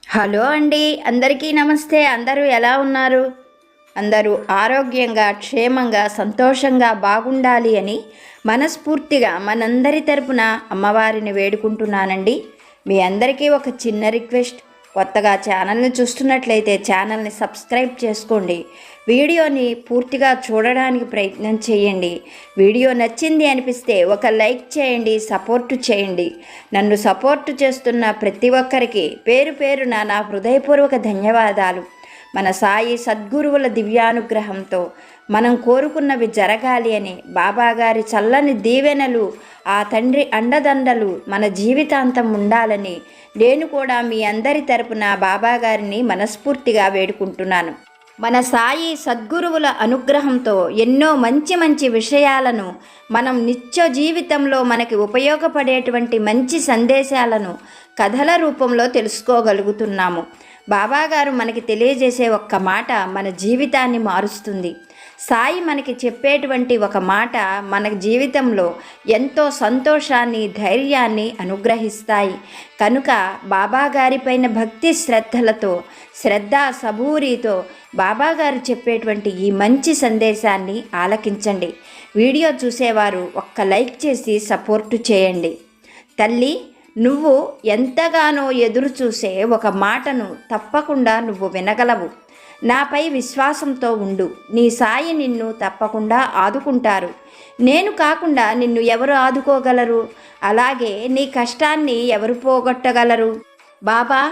Hello అండి, అందరికీ నమస్తే. అందరూ ఎలా ఉన్నారు? అందరూ ఆరోగ్యంగా, క్షేమంగా, సంతోషంగా బాగుండాలి అని మనస్ఫూర్తిగా మనందరి తరపున అమ్మవారిని వేడుకుంటున్నానండి. మీ అందరికీ ఒక చిన్న రిక్వెస్ట్. కొత్తగా ఛానల్ని చూస్తున్నట్లయితే ఛానల్ని సబ్స్క్రైబ్ చేసుకోండి. వీడియోని పూర్తిగా చూడడానికి ప్రయత్నం చేయండి. వీడియో నచ్చింది అనిపిస్తే ఒక లైక్ చేయండి, సపోర్ట్ చేయండి. నన్ను సపోర్ట్ చేస్తున్న ప్రతి ఒక్కరికి పేరు పేరున నా హృదయపూర్వక ధన్యవాదాలు. మన సాయి సద్గురువుల దివ్యానుగ్రహంతో మనం కోరుకున్నవి జరగాలి అని బాబాగారి చల్లని దీవెనలు, ఆ తండ్రి అండదండలు మన జీవితాంతం ఉండాలని నేను కూడా మీ అందరి తరపున బాబాగారిని మనస్ఫూర్తిగా వేడుకుంటున్నాను. మన సాయి సద్గురువుల అనుగ్రహంతో ఎన్నో మంచి మంచి విషయాలను మనం నిత్య జీవితంలో మనకి ఉపయోగపడేటువంటి మంచి సందేశాలను కథల రూపంలో తెలుసుకోగలుగుతున్నాము. బాబాగారు మనకి తెలియజేసే ఒక్క మాట మన జీవితాన్ని మారుస్తుంది. సాయి మనకి చెప్పేటువంటి ఒక మాట మన జీవితంలో ఎంతో సంతోషాన్ని, ధైర్యాన్ని అనుగ్రహిస్తాయి. కనుక బాబాగారిపైన భక్తి శ్రద్ధలతో, శ్రద్ధ సబూరితో బాబాగారు చెప్పేటువంటి ఈ మంచి సందేశాన్ని ఆలకించండి. వీడియో చూసేవారు ఒక్క లైక్ చేసి సపోర్టు చేయండి. తల్లి, నువ్వు ఎంతగానో ఎదురు చూసే ఒక మాటను తప్పకుండా నువ్వు వినగలవు. నాపై విశ్వాసంతో ఉండు. నీ సాయి నిన్ను తప్పకుండా ఆదుకుంటారు. నేను కాకుండా నిన్ను ఎవరు ఆదుకోగలరు? అలాగే నీ కష్టాన్ని ఎవరు పోగొట్టగలరు? బాబా,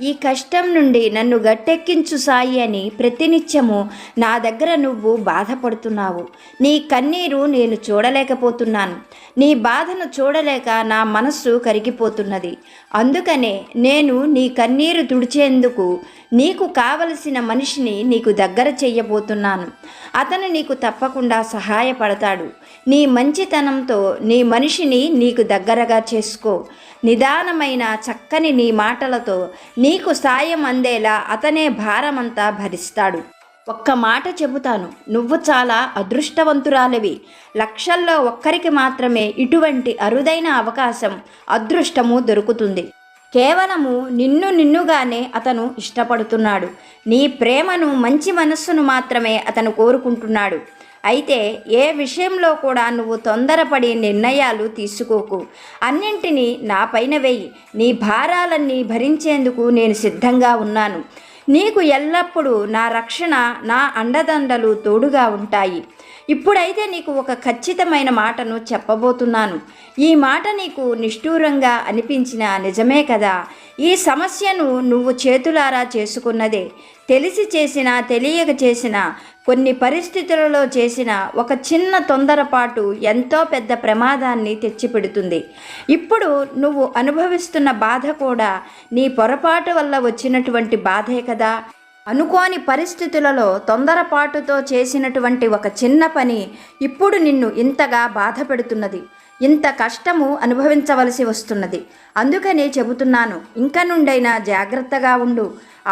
ఈ కష్టం నుండి నన్ను గట్టెక్కించు సాయి అని ప్రతినిత్యము నా దగ్గర నువ్వు బాధపడుతున్నావు. నీ కన్నీరు నేను చూడలేకపోతున్నాను. నీ బాధను చూడలేక నా మనస్సు కరిగిపోతున్నది. అందుకనే నేను నీ కన్నీరు తుడిచేందుకు నీకు కావలసిన మనిషిని నీకు దగ్గర చెయ్యబోతున్నాను. అతను నీకు తప్పకుండా సహాయపడతాడు. నీ మంచితనంతో నీ మనిషిని నీకు దగ్గరగా చేసుకో. నిదానమైన చక్కని నీ మాటలతో నీకు సాయం అందేలా అతనే భారమంతా భరిస్తాడు. ఒక్క మాట చెబుతాను, నువ్వు చాలా అదృష్టవంతురాలివి. లక్షల్లో ఒక్కరికి మాత్రమే ఇటువంటి అరుదైన అవకాశం, అదృష్టము దొరుకుతుంది. కేవలము నిన్నుగానే అతను ఇష్టపడుతున్నాడు. నీ ప్రేమను, మంచి మనస్సును మాత్రమే అతను కోరుకుంటున్నాడు. అయితే ఏ విషయంలో కూడా నువ్వు తొందరపడి నిర్ణయాలు తీసుకోకు. అన్నింటినీ నా పైన వేయి. నీ భారాలన్నీ భరించేందుకు నేను సిద్ధంగా ఉన్నాను. నీకు ఎల్లప్పుడూ నా రక్షణ, నా అండదండలు తోడుగా ఉంటాయి. ఇప్పుడైతే నీకు ఒక ఖచ్చితమైన మాటను చెప్పబోతున్నాను. ఈ మాట నీకు నిష్ఠూరంగా అనిపించినా నిజమే కదా. ఈ సమస్యను నువ్వు చేతులారా చేసుకున్నదే. తెలిసి చేసినా, తెలియక చేసినా, కొన్ని పరిస్థితులలో చేసిన ఒక చిన్న తొందరపాటు ఎంతో పెద్ద ప్రమాదాన్ని తెచ్చిపెడుతుంది. ఇప్పుడు నువ్వు అనుభవిస్తున్న బాధ కూడా నీ పొరపాటు వల్ల వచ్చినటువంటి బాధే కదా. అనుకోని పరిస్థితులలో తొందరపాటుతో చేసినటువంటి ఒక చిన్న పని ఇప్పుడు నిన్ను ఇంతగా బాధ పెడుతున్నది. ఇంత కష్టము అనుభవించవలసి వస్తున్నది. అందుకనే చెబుతున్నాను, ఇంక నుండైనా జాగ్రత్తగా ఉండు.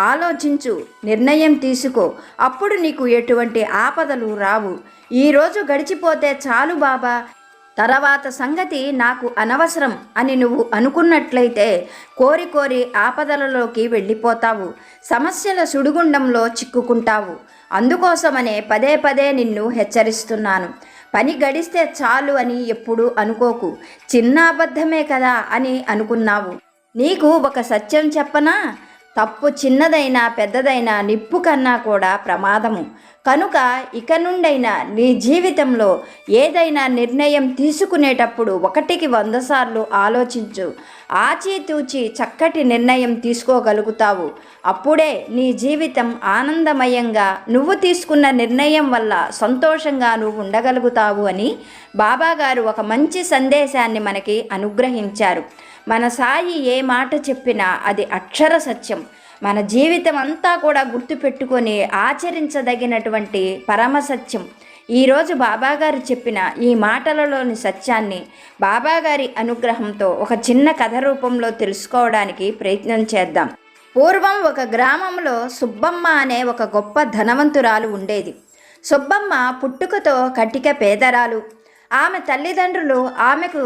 ఆలోచించు, నిర్ణయం తీసుకో. అప్పుడు నీకు ఎటువంటి ఆపదలు రావు. ఈరోజు గడిచిపోతే చాలు బాబా, తర్వాత సంగతి నాకు అనవసరం అని నువ్వు అనుకున్నట్లయితే కోరి కోరి ఆపదలలోకి వెళ్ళిపోతావు. సమస్యల సుడిగుండంలో చిక్కుకుంటావు. అందుకోసమనే పదే పదే నిన్ను హెచ్చరిస్తున్నాను. పని గడిస్తే చాలు అని ఎప్పుడూ అనుకోకు. చిన్న అబద్ధమే కదా అని అనుకున్నావు. నీకు ఒక సత్యం చెప్పనా? తప్పు చిన్నదైనా పెద్దదైనా నిప్పు కన్నా కూడా ప్రమాదము. కనుక ఇక నుండైనా నీ జీవితంలో ఏదైనా నిర్ణయం తీసుకునేటప్పుడు 1కి 100 సార్లు ఆలోచించు. ఆచితూచి చక్కటి నిర్ణయం తీసుకోగలుగుతావు. అప్పుడే నీ జీవితం ఆనందమయంగా, నువ్వు తీసుకున్న నిర్ణయం వల్ల సంతోషంగా నువ్వు ఉండగలుగుతావు అని బాబాగారు ఒక మంచి సందేశాన్ని మనకి అనుగ్రహించారు. మన సాయి ఏ మాట చెప్పినా అది అక్షర సత్యం. మన జీవితం అంతా కూడా గుర్తుపెట్టుకొని ఆచరించదగినటువంటి పరమసత్యం. ఈరోజు బాబాగారు చెప్పిన ఈ మాటలలోని సత్యాన్ని బాబాగారి అనుగ్రహంతో ఒక చిన్న కథ రూపంలో తెలుసుకోవడానికి ప్రయత్నం చేద్దాం. పూర్వం ఒక గ్రామంలో సుబ్బమ్మ అనే ఒక గొప్ప ధనవంతురాలు ఉండేది. సుబ్బమ్మ పుట్టుకతో కటిక పేదరాలు. ఆమె తల్లిదండ్రులు ఆమెకు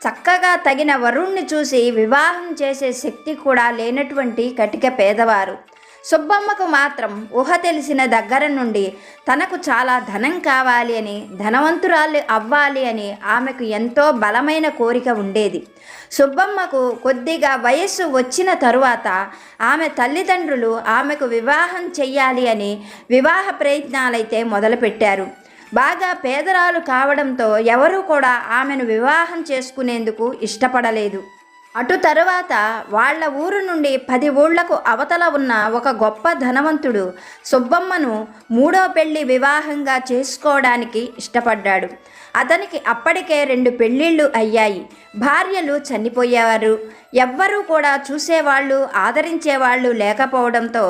చక్కగా తగిన వరుణ్ణి చూసి వివాహం చేసే శక్తి కూడా లేనటువంటి కటిక పేదవారు. సుబ్బమ్మకు మాత్రం ఊహ తెలిసిన దగ్గర నుండి తనకు చాలా ధనం కావాలి అని, ధనవంతురాలు అవ్వాలి అని ఆమెకు ఎంతో బలమైన కోరిక ఉండేది. సుబ్బమ్మకు కొద్దిగా వయస్సు వచ్చిన తరువాత ఆమె తల్లిదండ్రులు ఆమెకు వివాహం చెయ్యాలి అని వివాహ ప్రయత్నాలైతే మొదలుపెట్టారు. బాగా పేదరాలు కావడంతో ఎవరూ కూడా ఆమెను వివాహం చేసుకునేందుకు ఇష్టపడలేదు. అటు తరువాత వాళ్ళ ఊరు నుండి 10 ఊళ్లకు అవతల ఉన్న ఒక గొప్ప ధనవంతుడు సుబ్బమ్మను 3వ పెళ్లి వివాహంగా చేసుకోవడానికి ఇష్టపడ్డాడు. అతనికి అప్పటికే 2 పెళ్ళిళ్ళు అయ్యాయి. భార్యలు చనిపోయేవారు. ఎవ్వరూ కూడా చూసేవాళ్ళు, ఆదరించేవాళ్ళు లేకపోవడంతో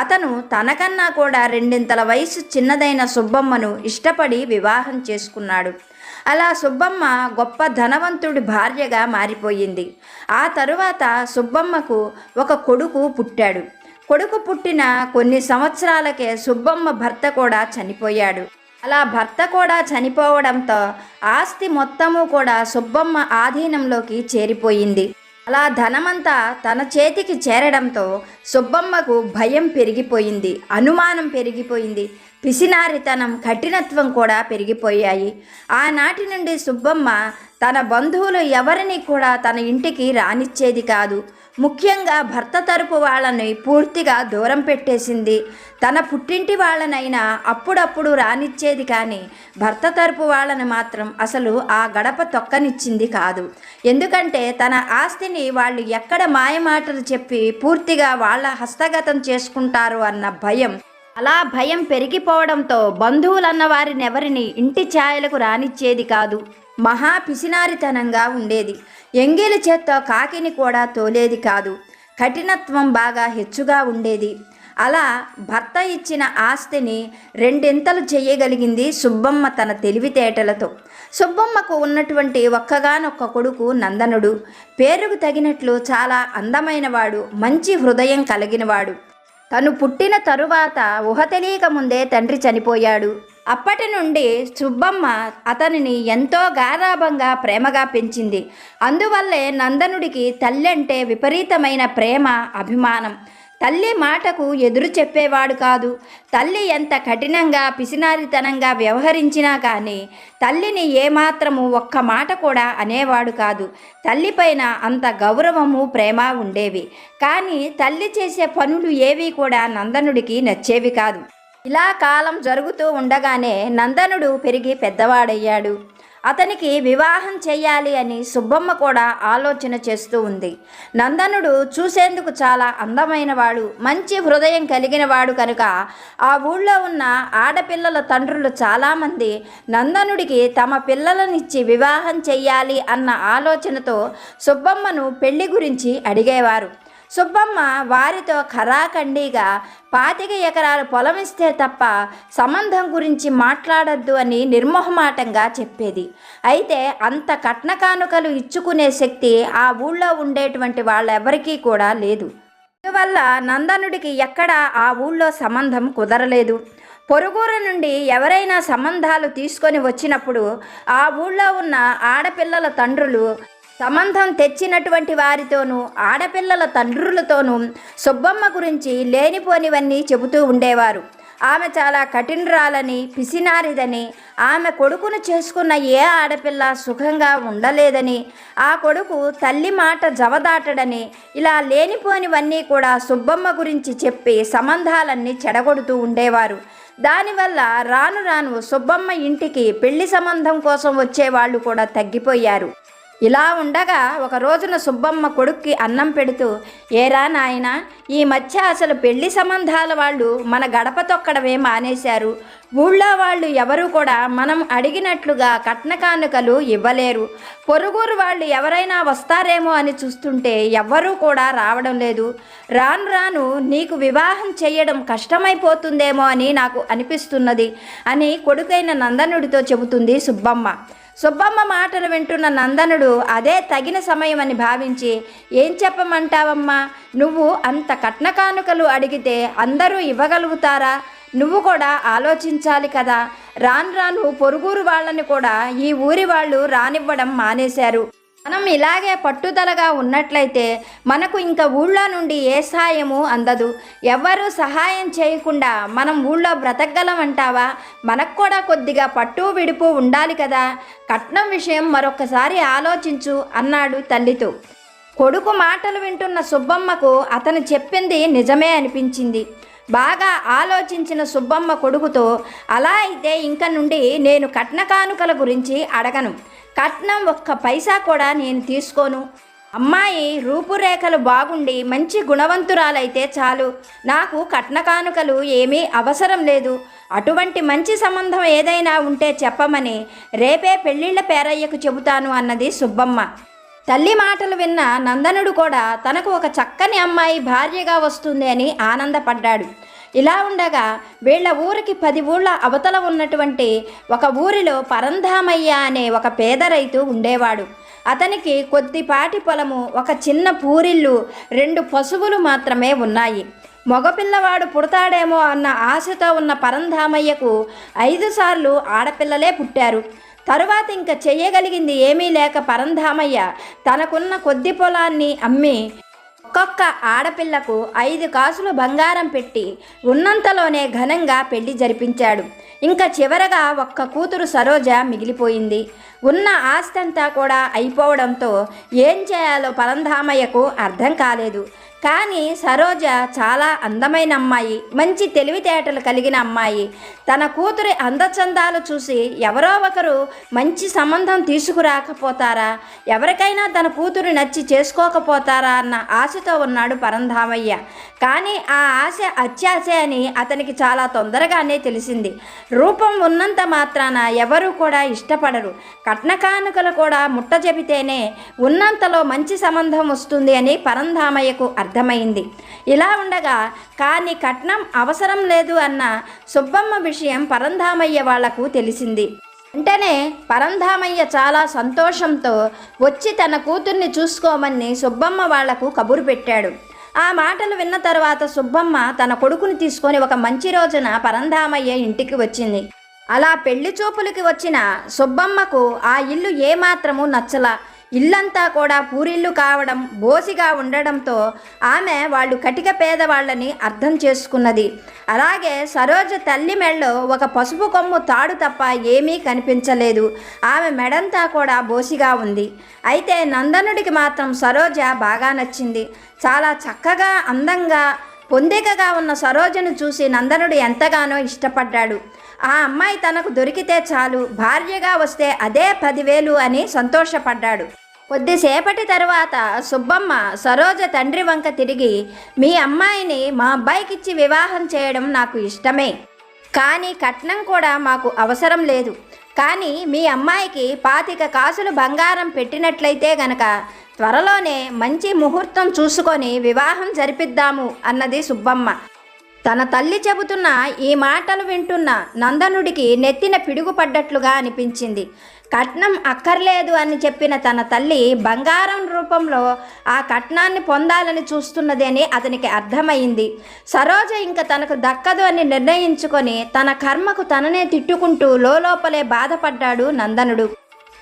అతను తనకన్నా కూడా 2 వయసు చిన్నదైన సుబ్బమ్మను ఇష్టపడి వివాహం చేసుకున్నాడు. అలా సుబ్బమ్మ గొప్ప ధనవంతుడి భార్యగా మారిపోయింది. ఆ తరువాత సుబ్బమ్మకు ఒక కొడుకు పుట్టాడు. కొడుకు పుట్టిన కొన్ని సంవత్సరాలకే సుబ్బమ్మ భర్త కూడా చనిపోయాడు. అలా భర్త కూడా చనిపోవడంతో ఆస్తి మొత్తము కూడా సుబ్బమ్మ ఆధీనంలోకి చేరిపోయింది. అలా ధనమంతా తన చేతికి చేరడంతో సుబ్బమ్మకు భయం పెరిగిపోయింది, అనుమానం పెరిగిపోయింది, పిసినారితనం, కఠినత్వం కూడా పెరిగిపోయాయి. ఆనాటి నుండి సుబ్బమ్మ తన బంధువులు ఎవరిని కూడా తన ఇంటికి రానిచ్చేది కాదు. ముఖ్యంగా భర్త తరపు వాళ్ళని పూర్తిగా దూరం పెట్టేసింది. తన పుట్టింటి వాళ్ళనైనా అప్పుడప్పుడు రానిచ్చేది, కానీ భర్త తరపు వాళ్ళని మాత్రం అసలు ఆ గడప తొక్కనిచ్చింది కాదు. ఎందుకంటే తన ఆస్తిని వాళ్ళు ఎక్కడ మాయమాటలు చెప్పి పూర్తిగా వాళ్ళ హస్తగతం చేసుకుంటారు అన్న భయం. అలా భయం పెరిగిపోవడంతో బంధువులన్న వారిని ఎవరిని ఇంటి ఛాయలకు రానిచ్చేది కాదు. మహా పిసినారితనంగా ఉండేది. ఎంగిలి చేత్తో కాకిని కూడా తోలేది కాదు. కఠినత్వం బాగా హెచ్చుగా ఉండేది. అలా భర్త ఇచ్చిన ఆస్తిని 2 చేయగలిగింది సుబ్బమ్మ తన తెలివితేటలతో. సుబ్బమ్మకు ఉన్నటువంటి ఒక్కగానొక్క కొడుకు నందనుడు. పేరుకు తగినట్లు చాలా అందమైనవాడు, మంచి హృదయం కలిగినవాడు. తను పుట్టిన తరువాత ఊహ తెలియక ముందే తండ్రి చనిపోయాడు. అప్పటి నుండి సుబ్బమ్మ అతనిని ఎంతో గారాబంగా ప్రేమగా పెంచింది. అందువల్లే నందనుడికి తల్లి అంటే విపరీతమైన ప్రేమ, అభిమానం. తల్లి మాటకు ఎదురు చెప్పేవాడు కాదు. తల్లి ఎంత కఠినంగా, పిసినారితనంగా వ్యవహరించినా కానీ తల్లిని ఏమాత్రము ఒక్క మాట కూడా అనేవాడు కాదు. తల్లిపైన అంత గౌరవము, ప్రేమ ఉండేవి. కానీ తల్లి చేసే పనులు ఏవి కూడా నందనుడికి నచ్చేవి కాదు. ఇలా కాలం జరుగుతూ ఉండగానే నందనుడు పెరిగి పెద్దవాడయ్యాడు. అతనికి వివాహం చెయ్యాలి అని సుబ్బమ్మ కూడా ఆలోచన చేస్తూ ఉంది. నందనుడు చూసేందుకు చాలా అందమైనవాడు, మంచి హృదయం కలిగినవాడు కనుక ఆ ఊళ్ళో ఉన్న ఆడపిల్లల తండ్రులు చాలామంది నందనుడికి తమ పిల్లలనిచ్చి వివాహం చెయ్యాలి అన్న ఆలోచనతో సుబ్బమ్మను పెళ్లి గురించి అడిగేవారు. సుబ్బమ్మ వారితో ఖరాఖండిగా 25 ఎకరాల పొలం ఇస్తే తప్ప సంబంధం గురించి మాట్లాడద్దు అని నిర్మోహమాటంగా చెప్పేది. అయితే అంత కట్న కానుకలు ఇచ్చుకునే శక్తి ఆ ఊళ్ళో ఉండేటువంటి వాళ్ళెవరికీ కూడా లేదు. అందువల్ల నందనుడికి ఎక్కడా ఆ ఊళ్ళో సంబంధం కుదరలేదు. పొరుగురు నుండి ఎవరైనా సంబంధాలు తీసుకొని వచ్చినప్పుడు ఆ ఊళ్ళో ఉన్న ఆడపిల్లల తండ్రులు సంబంధం తెచ్చినటువంటి వారితోనూ, ఆడపిల్లల తండ్రులతోనూ సుబ్బమ్మ గురించి లేనిపోనివన్నీ చెబుతూ ఉండేవారు. ఆమె చాలా కఠినరాలని, పిసినారిదని, ఆమె కొడుకును చేసుకున్న ఏ ఆడపిల్ల సుఖంగా ఉండలేదని, ఆ కొడుకు తల్లి మాట జవదాటడని, ఇలా లేనిపోనివన్నీ కూడా సుబ్బమ్మ గురించి చెప్పి సంబంధాలన్నీ చెడగొడుతూ ఉండేవారు. దానివల్ల రాను రాను సుబ్బమ్మ ఇంటికి పెళ్లి సంబంధం కోసం వచ్చేవాళ్ళు కూడా తగ్గిపోయారు. ఇలా ఉండగా ఒక రోజున సుబ్బమ్మ కొడుక్కి అన్నం పెడుతూ, ఏరా నాయనా, ఈ మధ్య అసలు పెళ్లి సంబంధాల వాళ్ళు మన గడప తొక్కడమే మానేశారు. ఊళ్ళో వాళ్ళు ఎవరు కూడా మనం అడిగినట్లుగా కట్న కానుకలు ఇవ్వలేరు. పొరుగురు వాళ్ళు ఎవరైనా వస్తారేమో అని చూస్తుంటే ఎవ్వరూ కూడా రావడం లేదు. రాను రాను నీకు వివాహం చేయడం కష్టమైపోతుందేమో అని నాకు అనిపిస్తున్నది అని కొడుకైన నందనుడితో చెబుతుంది సుబ్బమ్మ. సుబ్బమ్మ మాటలు వింటున్న నందనుడు అదే తగిన సమయం అని భావించి, ఏం చెప్పమంటావమ్మా, నువ్వు అంత కట్న కానుకలు అడిగితే అందరూ ఇవ్వగలుగుతారా? నువ్వు కూడా ఆలోచించాలి కదా. రాను రాను పొరుగురు వాళ్ళని కూడా ఈ ఊరి వాళ్ళు రానివ్వడం మానేశారు. మనం ఇలాగే పట్టుదలగా ఉన్నట్లయితే మనకు ఇంకా ఊళ్ళో నుండి ఏ సహాయము అందదు. ఎవ్వరూ సహాయం చేయకుండా మనం ఊళ్ళో బ్రతకగలం అంటావా? మనకు కూడా కొద్దిగా పట్టు విడుపు ఉండాలి కదా. కట్నం విషయం మరొకసారి ఆలోచించు అన్నాడు తల్లితో. కొడుకు మాటలు వింటున్న సుబ్బమ్మకు అతను చెప్పింది నిజమే అనిపించింది. బాగా ఆలోచించిన సుబ్బమ్మ కొడుకుతో, అలా అయితే ఇంక నుండి నేను కట్న కానుకల గురించి అడగను. కట్నం ఒక్క పైసా కూడా నేను తీసుకోను. అమ్మాయి రూపురేఖలు బాగుండి మంచి గుణవంతురాలైతే చాలు. నాకు కట్న కానుకలు ఏమీ అవసరం లేదు. అటువంటి మంచి సంబంధం ఏదైనా ఉంటే చెప్పమని రేపే పెళ్ళిళ్ళ పేరయ్యకు చెబుతాను అన్నది సుబ్బమ్మ. తల్లి మాటలు విన్న నందనుడు కూడా తనకు ఒక చక్కని అమ్మాయి భార్యగా వస్తుంది అని ఆనందపడ్డాడు. ఇలా ఉండగా వీళ్ళ ఊరికి 10 ఊళ్ళ అవతల ఉన్నటువంటి ఒక ఊరిలో పరంధామయ్య అనే ఒక పేద రైతు ఉండేవాడు. అతనికి కొద్దిపాటి పొలము, ఒక చిన్న పూరిల్లు, 2 పశువులు మాత్రమే ఉన్నాయి. మగపిల్లవాడు పుడతాడేమో అన్న ఆశతో ఉన్న పరంధామయ్యకు 5 సార్లు ఆడపిల్లలే పుట్టారు. తరువాత ఇంకా చెయ్యగలిగింది ఏమీ లేక పరంధామయ్య తనకున్న కొద్ది పొలాన్ని అమ్మి ఒక్కొక్క ఆడపిల్లకు 5 కాసులు బంగారం పెట్టి ఉన్నంతలోనే ఘనంగా పెళ్లి జరిపించాడు. ఇంకా చివరగా ఒక్క కూతురు సరోజ మిగిలిపోయింది. ఉన్న ఆస్తంతా కూడా అయిపోవడంతో ఏం చేయాలో పరంధామయ్యకు అర్థం కాలేదు. కానీ సరోజ చాలా అందమైన అమ్మాయి, మంచి తెలివితేటలు కలిగిన అమ్మాయి. తన కూతురి అందచందాలు చూసి ఎవరో ఒకరు మంచి సంబంధం తీసుకురాకపోతారా, ఎవరికైనా తన కూతురు నచ్చి చేసుకోకపోతారా అన్న ఆశతో ఉన్నాడు పరంధామయ్య. కానీ ఆ ఆశ అత్యాశ అని అతనికి చాలా తొందరగానే తెలిసింది. రూపం ఉన్నంత మాత్రాన ఎవరు కూడా ఇష్టపడరు. కట్న కానుకలు కూడా ముట్ట చెబితేనే ఉన్నంతలో మంచి సంబంధం వస్తుంది అని పరంధామయ్యకు అర్థమైంది. ఇలా ఉండగా కానీ కట్నం అవసరం లేదు అన్న సుబ్బమ్మ విషయం పరంధామయ్య వాళ్లకు తెలిసింది. వెంటనే పరంధామయ్య చాలా సంతోషంతో వచ్చి తన కూతుర్ని చూసుకోమని సుబ్బమ్మ వాళ్లకు కబురు పెట్టాడు. ఆ మాటలు విన్న తర్వాత సుబ్బమ్మ తన కొడుకుని తీసుకొని ఒక మంచి రోజున పరంధామయ్య ఇంటికి వచ్చింది. అలా పెళ్లి చూపులకి వచ్చిన సుబ్బమ్మకు ఆ ఇల్లు ఏమాత్రము నచ్చలా. ఇల్లంతా కూడా పూరిల్లు కావడం, బోసిగా ఉండడంతో ఆమె వాళ్ళు కటిక పేదవాళ్ళని అర్థం చేసుకున్నది. అలాగే సరోజ తల్లి మెడలో ఒక పసుపు కొమ్ము తాడు తప్ప ఏమీ కనిపించలేదు. ఆమె మెడంతా కూడా బోసిగా ఉంది. అయితే నందనుడికి మాత్రం సరోజ బాగా నచ్చింది. చాలా చక్కగా, అందంగా, పొందికగా ఉన్న సరోజను చూసి నందనుడు ఎంతగానో ఇష్టపడ్డాడు. ఆ అమ్మాయి తనకు దొరికితే చాలు, భార్యగా వస్తే అదే 10,000 అని సంతోషపడ్డాడు. కొద్దిసేపటి తరువాత సుబ్బమ్మ సరోజ తండ్రి వంక తిరిగి, మీ అమ్మాయిని మా అబ్బాయికిచ్చి వివాహం చేయడం నాకు ఇష్టమే, కానీ కట్నం కూడా మాకు అవసరం లేదు. కానీ మీ అమ్మాయికి 25 కాసులు బంగారం పెట్టినట్లయితే గనక త్వరలోనే మంచి ముహూర్తం చూసుకొని వివాహం జరిపిద్దాము అన్నది సుబ్బమ్మ. తన తల్లి చెబుతున్న ఈ మాటలు వింటున్న నందనుడికి నెత్తిన పిడుగు పడ్డట్లుగా అనిపించింది. కట్నం అక్కర్లేదు అని చెప్పిన తన తల్లి బంగారం రూపంలో ఆ కట్నాన్ని పొందాలని చూస్తున్నది అని అతనికి అర్థమైంది. సరోజ ఇంకా తనకు దక్కదు అని నిర్ణయించుకొని తన కర్మకు తననే తిట్టుకుంటూ లోపలే బాధపడ్డాడు నందనుడు.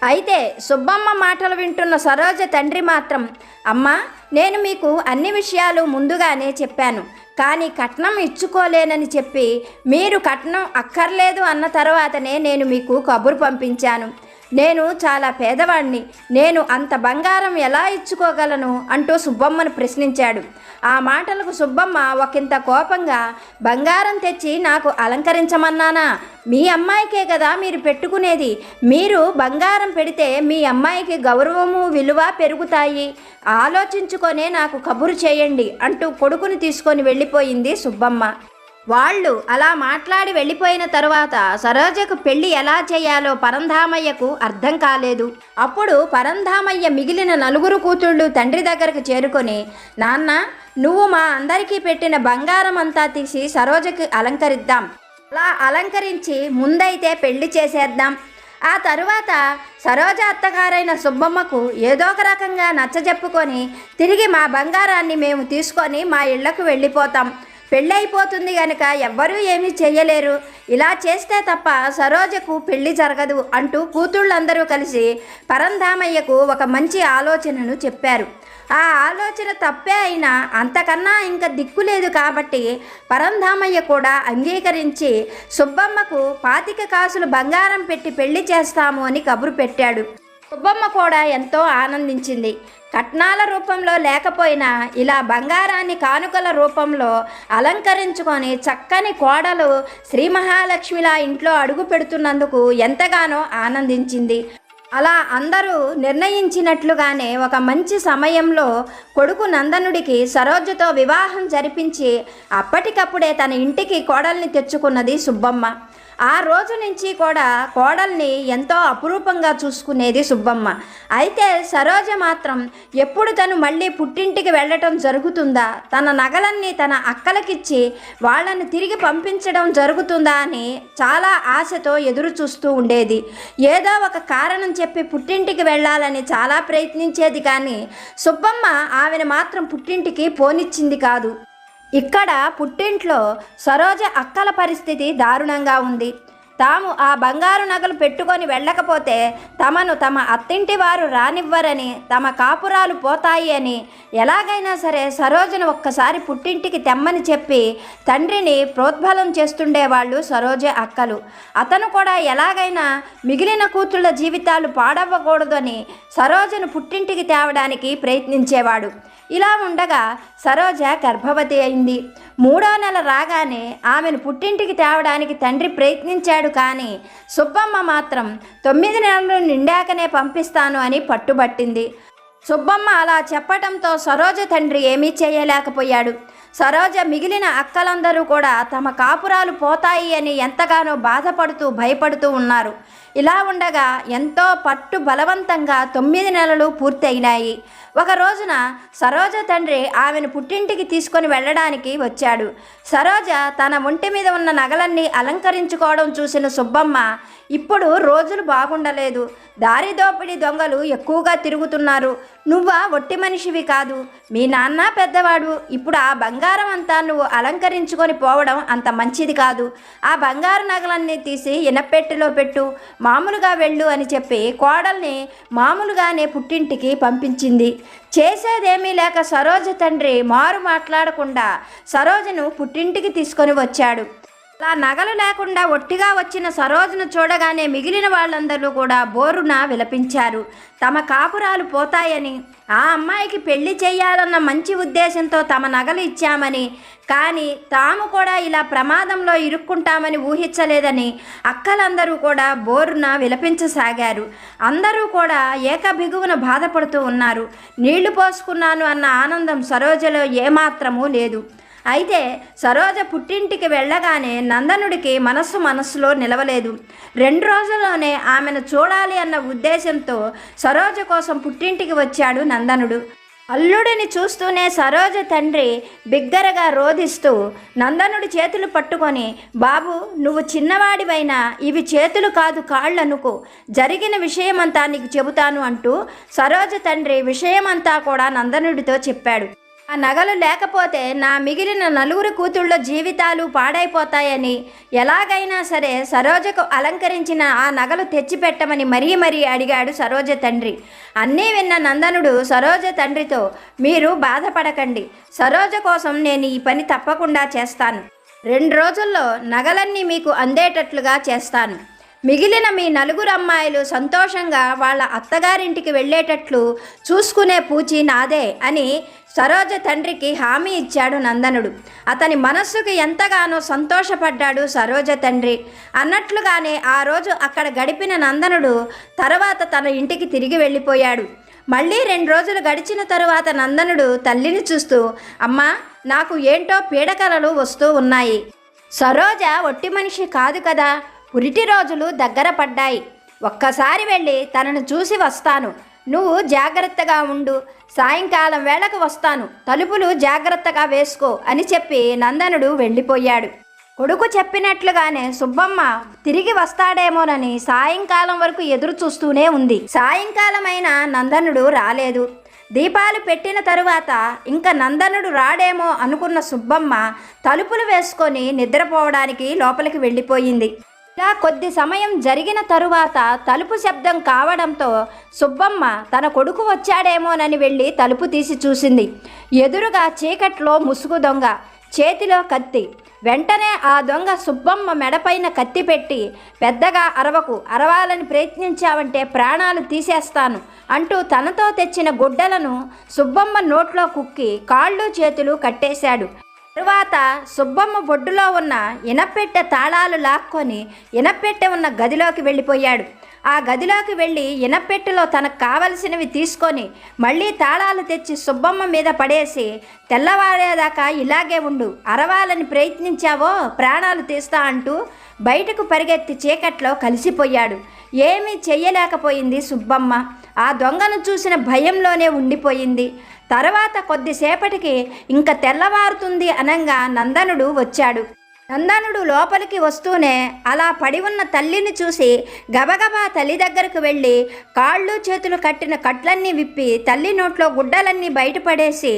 అయితే సుబ్బమ్మ మాటలు వింటున్న సరోజ తండ్రి మాత్రం, అమ్మా, నేను మీకు అన్ని విషయాలు ముందుగానే చెప్పాను, కానీ కట్నం ఇచ్చుకోలేనని చెప్పి మీరు కట్నం అక్కర్లేదు అన్న తర్వాతనే నేను మీకు కబురు పంపించాను. నేను చాలా పేదవాడిని, నేను అంత బంగారం ఎలా ఇచ్చుకోగలను అంటూ సుబ్బమ్మను ప్రశ్నించాడు. ఆ మాటలకు సుబ్బమ్మ ఒకంత కోపంగా, బంగారం తెచ్చి నాకు అలంకరించమన్నానా? మీ అమ్మాయికే కదా మీరు పెట్టుకునేది. మీరు బంగారం పెడితే మీ అమ్మాయికి గౌరవము, విలువ పెరుగుతాయి. ఆలోచించుకొనే నాకు కబురు చేయండి అంటూ కొడుకుని తీసుకొని వెళ్ళిపోయింది సుబ్బమ్మ. వాళ్ళు అలా మాట్లాడి వెళ్ళిపోయిన తరువాత సరోజకు పెళ్లి ఎలా చేయాలో పరంధామయ్యకు అర్థం కాలేదు. అప్పుడు పరంధామయ్య మిగిలిన 4 కూతుళ్ళు తండ్రి దగ్గరకు చేరుకొని, నాన్న, నువ్వు మా అందరికీ పెట్టిన బంగారం అంతా తీసి సరోజకి అలంకరిద్దాం. అలా అలంకరించి ముందైతే పెళ్లి చేసేద్దాం. ఆ తరువాత సరోజ అత్తగారైన సుబ్బమ్మకు ఏదో ఒక రకంగా నచ్చజెప్పుకొని తిరిగి మా బంగారాన్ని మేము తీసుకొని మా ఇళ్లకు వెళ్ళిపోతాం. పెళ్ళైపోతుంది గనుక ఎవ్వరూ ఏమీ చెయ్యలేరు, ఇలా చేస్తే తప్ప సరోజకు పెళ్లి జరగదు అంటూ కూతుళ్ళందరూ కలిసి పరంధామయ్యకు ఒక మంచి ఆలోచనను చెప్పారు. ఆ ఆలోచన తప్పే అయినా అంతకన్నా ఇంకా దిక్కులేదు కాబట్టి పరంధామయ్య కూడా అంగీకరించి సుబ్బమ్మకు 25 కాసులు బంగారం పెట్టి పెళ్లి చేస్తాము అని కబురు పెట్టాడు. సుబ్బమ్మ కూడా ఎంతో ఆనందించింది. కట్నాల రూపంలో లేకపోయినా ఇలా బంగారాన్ని కానుకల రూపంలో అలంకరించుకొని చక్కని కోడలు శ్రీ మహాలక్ష్మిలా ఇంట్లో అడుగు పెడుతున్నందుకు ఎంతగానో ఆనందించింది. అలా అందరూ నిర్ణయించినట్లుగానే ఒక మంచి సమయంలో కొడుకు నందనుడికి సరోజతో వివాహం జరిపించి అప్పటికప్పుడే తన ఇంటికి కోడల్ని తెచ్చుకున్నది సుబ్బమ్మ. ఆ రోజు నుంచి కూడా కోడల్ని ఎంతో అపురూపంగా చూసుకునేది సుబ్బమ్మ. అయితే సరోజ మాత్రం ఎప్పుడు తను మళ్ళీ పుట్టింటికి వెళ్ళటం జరుగుతుందా, తన నగలన్నీ తన అక్కలకిచ్చి వాళ్ళని తిరిగి పంపించడం జరుగుతుందా అని చాలా ఆశతో ఎదురు చూస్తూ ఉండేది. ఏదో ఒక కారణం చెప్పి పుట్టింటికి వెళ్ళాలని చాలా ప్రయత్నించేది, కానీ సుబ్బమ్మ ఆమెను మాత్రం పుట్టింటికి పోనిచ్చింది కాదు. ఇక్కడ పుట్టింట్లో సరోజ అక్కల పరిస్థితి దారుణంగా ఉంది. తాము ఆ బంగారు నగలు పెట్టుకొని వెళ్ళకపోతే తమను తమ అత్తింటి వారు రానివ్వరని, తమ కాపురాలు పోతాయి అని ఎలాగైనా సరే సరోజను ఒక్కసారి పుట్టింటికి తెమ్మని చెప్పి తండ్రిని ప్రోద్బలం చేస్తుండేవాళ్ళు సరోజ అక్కలు. అతను కూడా ఎలాగైనా మిగిలిన కూతుళ్ళ జీవితాలు పాడవ్వకూడదని సరోజను పుట్టింటికి తేవడానికి ప్రయత్నించేవాడు. ఇలా ఉండగా సరోజ గర్భవతి అయింది. 3వ నెల రాగానే ఆమెను పుట్టింటికి తేవడానికి తండ్రి ప్రయత్నించాడు, కానీ సుబ్బమ్మ మాత్రం 9 నెలలు నిండాకనే పంపిస్తాను అని పట్టుబట్టింది. సుబ్బమ్మ అలా చెప్పటంతో సరోజ తండ్రి ఏమీ చేయలేకపోయాడు. సరోజ మిగిలిన అక్కలందరూ కూడా తమ కాపురాలు పోతాయి అని ఎంతగానో బాధపడుతూ భయపడుతూ ఉన్నారు. ఇలా ఉండగా ఎంతో పట్టు బలవంతంగా 9 నెలలు పూర్తయినాయి. ఒక రోజున సరోజ తండ్రి ఆమెను పుట్టింటికి తీసుకొని వెళ్ళడానికి వచ్చాడు. సరోజ తన ఒంటి మీద ఉన్న నగలన్నీ అలంకరించుకోవడం చూసిన సుబ్బమ్మ, ఇప్పుడు రోజులు బాగుండలేదు, దారి దోపిడీ దొంగలు ఎక్కువగా తిరుగుతున్నారు, నువ్వా ఒట్టి మనిషివి కాదు, మీ నాన్న పెద్దవాడు, ఇప్పుడు ఆ బంగారం అంతా నువ్వు అలంకరించుకొని పోవడం అంత మంచిది కాదు, ఆ బంగారు నగలన్నీ తీసి ఇనపెట్టెలో పెట్టు, మామూలుగా వెళ్ళు అని చెప్పి కోడల్ని మామూలుగానే పుట్టింటికి పంపించింది. చేసేదేమీ లేక సరోజ తండ్రి మారు మాట్లాడకుండా సరోజను పుట్టింటికి తీసుకొని వచ్చాడు. అలా నగలు లేకుండా ఒట్టిగా వచ్చిన సరోజను చూడగానే మిగిలిన వాళ్ళందరూ కూడా బోరున విలపించారు. తమ కాపురాలు పోతాయని, ఆ అమ్మాయికి పెళ్లి చేయాలన్న మంచి ఉద్దేశంతో తమ నగలు ఇచ్చామని, కానీ తాము కూడా ఇలా ప్రమాదంలో ఇరుక్కుంటామని ఊహించలేదని అక్కలందరూ కూడా బోరున విలపించసాగారు. అందరూ కూడా ఏకబిగువున బాధపడుతూ ఉన్నారు. నీళ్లు పోసుకున్నాను అన్న ఆనందం సరోజలో ఏమాత్రమూ లేదు. అయితే సరోజ పుట్టింటికి వెళ్ళగానే నందనుడికి మనస్సులో నిలవలేదు. 2 రోజుల్లోనే ఆమెను చూడాలి అన్న ఉద్దేశంతో సరోజ కోసం పుట్టింటికి వచ్చాడు నందనుడు. అల్లుడిని చూస్తూనే సరోజ తండ్రి బిగ్గరగా రోధిస్తూ నందనుడి చేతులు పట్టుకొని, బాబు నువ్వు చిన్నవాడివైనా ఇవి చేతులు కాదు కాళ్ళనుకో, జరిగిన విషయమంతా నీకు చెబుతాను అంటూ సరోజ తండ్రి విషయమంతా కూడా నందనుడితో చెప్పాడు. ఆ నగలు లేకపోతే నా మిగిలిన 4 కూతుళ్ళ జీవితాలు పాడైపోతాయని, ఎలాగైనా సరే సరోజకు అలంకరించిన ఆ నగలు తెచ్చిపెట్టమని మరీ అడిగాడు సరోజ తండ్రి. అన్నీ విన్న నందనుడు సరోజ తండ్రితో, మీరు బాధపడకండి, సరోజ కోసం నేను ఈ పని తప్పకుండా చేస్తాను, 2 రోజుల్లో నగలన్నీ మీకు అందేటట్లుగా చేస్తాను, మిగిలిన మీ 4 అమ్మాయిలు సంతోషంగా వాళ్ళ అత్తగారింటికి వెళ్ళేటట్లు చూసుకునే పూచి నాదే అని సరోజ తండ్రికి హామీ ఇచ్చాడు నందనుడు. అతని మనస్సుకు ఎంతగానో సంతోషపడ్డాడు సరోజ తండ్రి. అన్నట్లుగానే ఆ రోజు అక్కడ గడిపిన నందనుడు తర్వాత తన ఇంటికి తిరిగి వెళ్ళిపోయాడు. మళ్ళీ 2 రోజులు గడిచిన తరువాత నందనుడు తల్లిని చూస్తూ, అమ్మా నాకు ఏంటో పీడకలలు వస్తూ ఉన్నాయి, సరోజ ఒట్టి మనిషి కాదు కదా, పురిటి రోజులు దగ్గర పడ్డాయి, ఒక్కసారి వెళ్ళి తనను చూసి వస్తాను, నువ్వు జాగ్రత్తగా ఉండు, సాయంకాలం వేళకు వస్తాను, తలుపులు జాగ్రత్తగా వేసుకో అని చెప్పి నందనుడు వెళ్ళిపోయాడు. కొడుకు చెప్పినట్లుగానే సుబ్బమ్మ తిరిగి వస్తాడేమోనని సాయంకాలం వరకు ఎదురు చూస్తూనే ఉంది. సాయంకాలమైన నందనుడు రాలేదు. దీపాలు పెట్టిన తరువాత ఇంకా నందనుడు రాడేమో అనుకున్న సుబ్బమ్మ తలుపులు వేసుకొని నిద్రపోవడానికి లోపలికి వెళ్ళిపోయింది. ఇలా కొద్ది సమయం జరిగిన తరువాత తలుపు శబ్దం కావడంతో సుబ్బమ్మ తన కొడుకు వచ్చాడేమోనని వెళ్ళి తలుపు తీసి చూసింది. ఎదురుగా చీకట్లో ముసుగు దొంగ, చేతిలో కత్తి. వెంటనే ఆ దొంగ సుబ్బమ్మ మెడపైన కత్తి పెట్టి, పెద్దగా అరవకు, అరవాలని ప్రయత్నించావంటే ప్రాణాలు తీసేస్తాను అంటూ తనతో తెచ్చిన గుడ్డలను సుబ్బమ్మ నోట్లో కుక్కి కాళ్ళు చేతులు కట్టేశాడు. తరువాత సుబ్బమ్మ బొడ్డులో ఉన్న ఇనపెట్టె తాళాలు లాక్కొని ఇనపెట్టె ఉన్న గదిలోకి వెళ్ళిపోయాడు. ఆ గదిలోకి వెళ్ళి ఇనపెట్టెలో తనకు కావలసినవి తీసుకొని మళ్ళీ తాళాలు తెచ్చి సుబ్బమ్మ మీద పడేసి, తెల్లవారేదాకా ఇలాగే ఉండు, అరవాలని ప్రయత్నించావో ప్రాణాలు తీస్తా అంటూ బయటకు పరిగెత్తి చీకట్లో కలిసిపోయాడు. ఏమీ చెయ్యలేకపోయింది సుబ్బమ్మ. ఆ దొంగను చూసిన భయంలోనే ఉండిపోయింది. తర్వాత కొద్దిసేపటికి ఇంక తెల్లవారుతుంది అనంగా నందనుడు వచ్చాడు. నందనుడు లోపలికి వస్తూనే అలా పడి ఉన్న తల్లిని చూసి గబగబా తల్లి దగ్గరకు వెళ్ళి కాళ్ళు చేతులు కట్టిన కట్లన్నీ విప్పి తల్లి నోట్లో గుడ్డలన్నీ బయటపడేసి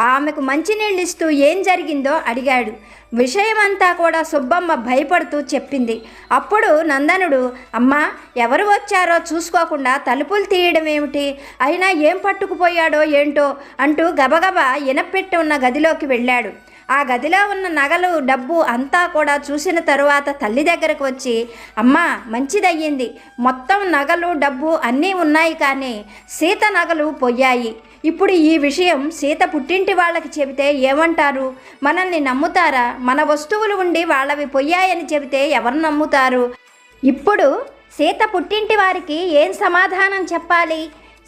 ఆమెకు మంచినీళ్ళు ఇస్తూ ఏం జరిగిందో అడిగాడు. విషయమంతా కూడా సుబ్బమ్మ భయపడుతూ చెప్పింది. అప్పుడు నందనుడు, అమ్మా, ఎవరు వచ్చారో చూసుకోకుండా తలుపులు తీయడం ఏమిటి, అయినా ఏం పట్టుకుపోయాడో ఏంటో అంటూ గబగబా ఇనపెట్టి ఉన్న గదిలోకి వెళ్ళాడు. ఆ గదిలో ఉన్న నగలు, డబ్బు అంతా కూడా చూసిన తరువాత తల్లి దగ్గరకు వచ్చి, అమ్మా, మంచిదయ్యింది, మొత్తం నగలు డబ్బు అన్నీ ఉన్నాయి, కానీ సీత నగలు పోయాయి. ఇప్పుడు ఈ విషయం సీత పుట్టింటి వాళ్ళకి చెబితే ఏమంటారు? మనల్ని నమ్ముతారా? మన వస్తువులు ఉండి వాళ్ళవి పోయాయని చెబితే ఎవరు నమ్ముతారు? ఇప్పుడు సీత పుట్టింటి వారికి ఏం సమాధానం చెప్పాలి?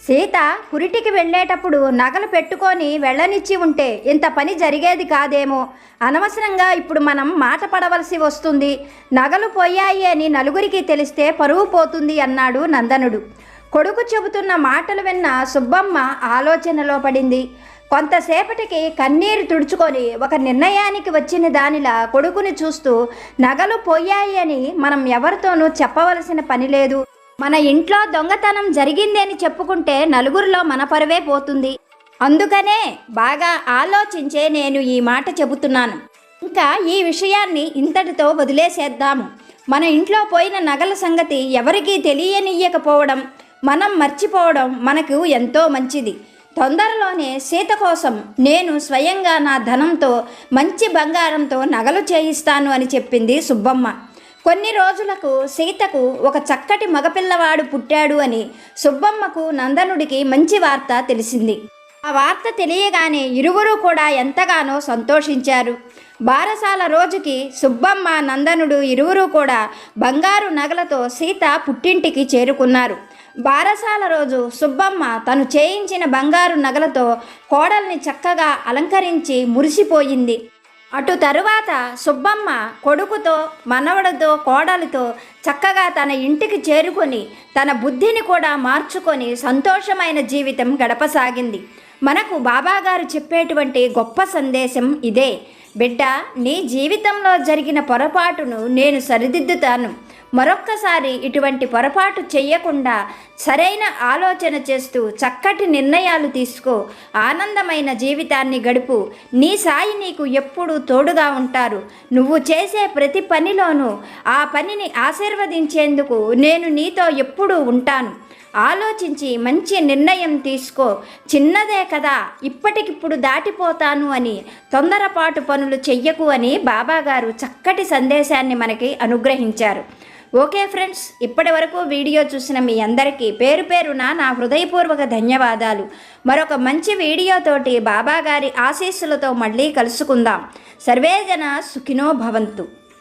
సీత పురిటికి వెళ్ళేటప్పుడు నగలు పెట్టుకొని వెళ్ళనిచ్చి ఉంటే ఇంత పని జరిగేది కాదేమో. అనవసరంగా ఇప్పుడు మనం మాట పడవలసి వస్తుంది. నగలు పోయాయి అని నలుగురికి తెలిస్తే పరువు పోతుంది అన్నాడు నందనుడు. కొడుకు చెబుతున్న మాటలు విన్న సుబ్బమ్మ ఆలోచనలో పడింది. కొంతసేపటికి కన్నీరు తుడుచుకొని ఒక నిర్ణయానికి వచ్చిన దానిలా కొడుకుని చూస్తూ, నగలు పోయాయి అని మనం ఎవరితోనూ చెప్పవలసిన పని లేదు. మన ఇంట్లో దొంగతనం జరిగింది అని చెప్పుకుంటే నలుగురిలో మన పరువే పోతుంది. అందుకనే బాగా ఆలోచించే నేను ఈ మాట చెబుతున్నాను. ఇంకా ఈ విషయాన్ని ఇంతటితో వదిలేసేద్దాము. మన ఇంట్లో పోయిన నగల సంగతి ఎవరికీ తెలియనియ్యకపోవడం, మనం మర్చిపోవడం మనకు ఎంతో మంచిది. తొందరలోనే సీత కోసం నేను స్వయంగా నా ధనంతో మంచి బంగారంతో నగలు చేయిస్తాను అని చెప్పింది సుబ్బమ్మ. కొన్ని రోజులకు సీతకు ఒక చక్కటి మగపిల్లవాడు పుట్టాడు అని సుబ్బమ్మకు నందనుడికి మంచి వార్త తెలిసింది. ఆ వార్త తెలియగానే ఇరువురు కూడా ఎంతగానో సంతోషించారు. బారసాల రోజుకి సుబ్బమ్మ, నందనుడు ఇరువురు కూడా బంగారు నగలతో సీత పుట్టింటికి చేరుకున్నారు. బారసాల రోజు సుబ్బమ్మ తను చేయించిన బంగారు నగలతో కోడల్ని చక్కగా అలంకరించి మురిసిపోయింది. అటు తరువాత సుబ్బమ్మ కొడుకుతో, మనవడితో, కోడలితో చక్కగా తన ఇంటికి చేరుకొని తన బుద్ధిని కూడా మార్చుకొని సంతోషమైన జీవితం గడపసాగింది. మనకు బాబాగారు చెప్పేటువంటి గొప్ప సందేశం ఇదే. బిడ్డ, నీ జీవితంలో జరిగిన పొరపాటును నేను సరిదిద్దుతాను. మరొక్కసారి ఇటువంటి పొరపాటు చెయ్యకుండా సరైన ఆలోచన చేస్తూ చక్కటి నిర్ణయాలు తీసుకో. ఆనందమైన జీవితాన్ని గడుపు. నీ సాయి నీకు ఎప్పుడూ తోడుగా ఉంటారు. నువ్వు చేసే ప్రతి పనిలోనూ ఆ పనిని ఆశీర్వదించేందుకు నేను నీతో ఎప్పుడూ ఉంటాను. ఆలోచించి మంచి నిర్ణయం తీసుకో. చిన్నదే కదా, ఇప్పటికిప్పుడు దాటిపోతాను అని తొందరపాటు పనులు చెయ్యకు అని బాబాగారు చక్కటి సందేశాన్ని మనకి అనుగ్రహించారు. ఓకే ఫ్రెండ్స్, ఇప్పటి వరకు వీడియో చూసిన మీ అందరికీ పేరు పేరున నా హృదయపూర్వక ధన్యవాదాలు. మరొక మంచి వీడియోతోటి బాబాగారి ఆశీస్సులతో మళ్ళీ కలుసుకుందాం. సర్వేజన సుఖినో భవంతు.